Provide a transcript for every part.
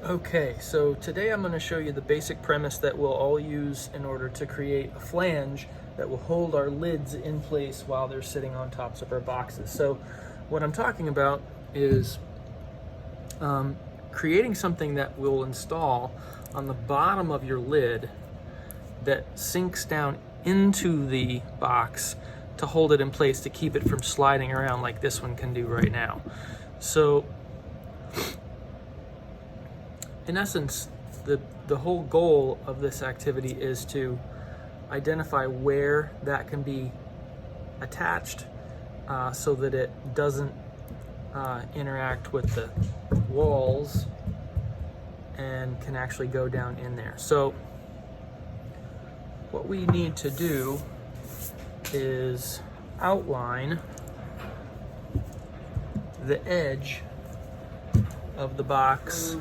Okay, so today I'm going to show you the basic premise that we'll all use in order to create a flange that will hold our lids in place while they're sitting on tops of our boxes. So what I'm talking about is creating something that will install on the bottom of your lid that sinks down into the box to hold it in place to keep it from sliding around like this one can do right now. So in essence, the whole goal of this activity is to identify where that can be attached so that it doesn't interact with the walls and can actually go down in there. So what we need to do is outline the edge of the box.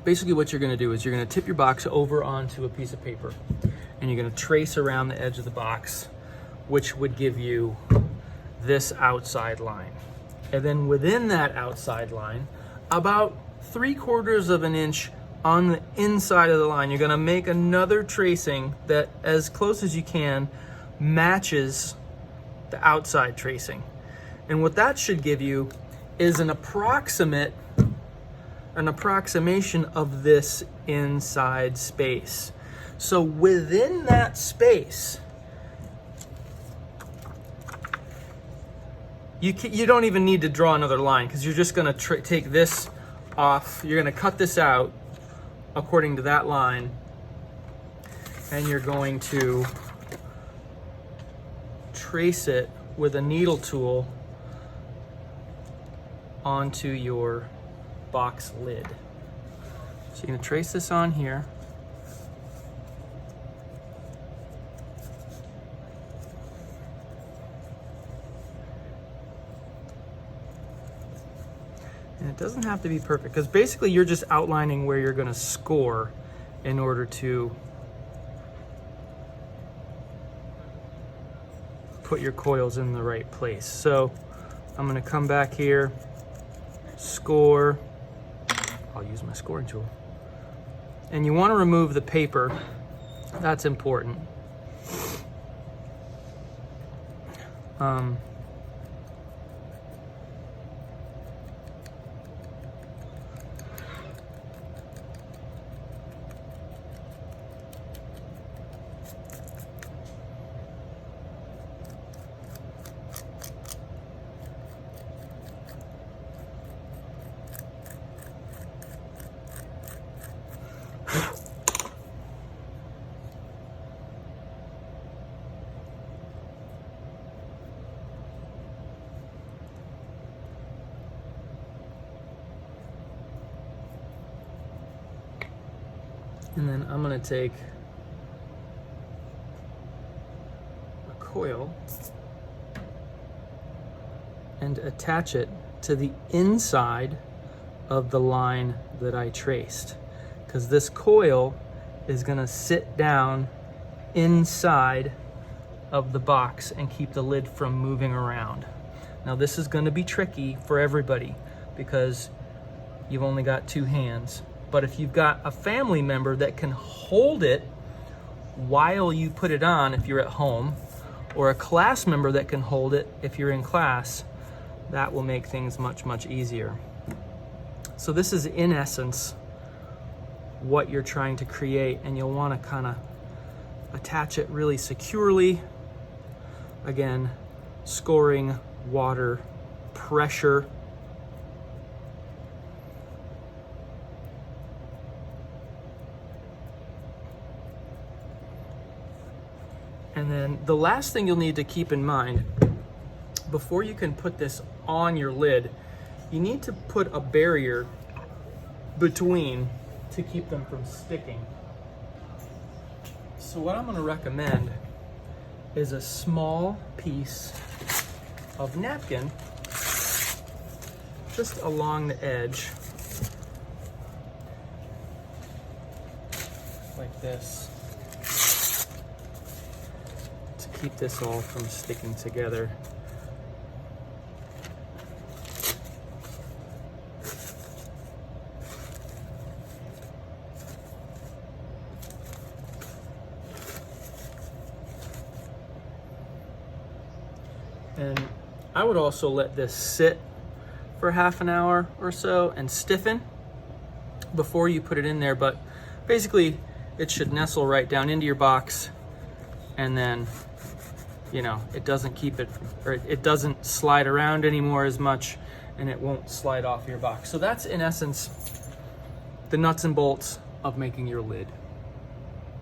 Basically what you're going to do is you're going to tip your box over onto a piece of paper and you're going to trace around the edge of the box, which would give you this outside line. And then within that outside line, about 3/4 of an inch on the inside of the line, you're going to make another tracing that, as close as you can, matches the outside tracing. And what that should give you is an approximation of this inside space. So within that space, you don't even need to draw another line, because you're just going to take this off. You're going to cut this out according to that line, and you're going to trace it with a needle tool onto your box lid. So you're going to trace this on here. And it doesn't have to be perfect, because basically you're just outlining where you're going to score in order to put your coils in the right place. So I'm going to come back here, score. I'll use my scoring tool. And you want to remove the paper. That's important. And then I'm going to take a coil and attach it to the inside of the line that I traced, because this coil is going to sit down inside of the box and keep the lid from moving around. Now this is going to be tricky for everybody because you've only got two hands. But if you've got a family member that can hold it while you put it on if you're at home, or a class member that can hold it if you're in class, that will make things much, much easier. So this is in essence what you're trying to create, and you'll want to kind of attach it really securely. Again, scoring, water, pressure. And then the last thing you'll need to keep in mind before you can put this on your lid, you need to put a barrier between to keep them from sticking. So what I'm going to recommend is a small piece of napkin just along the edge, like this, keep this all from sticking together. And I would also let this sit for half an hour or so and stiffen before you put it in there. But basically it should nestle right down into your box, and then, you know, it doesn't keep it, or it doesn't slide around anymore as much, and it won't slide off your box. So that's in essence the nuts and bolts of making your lid.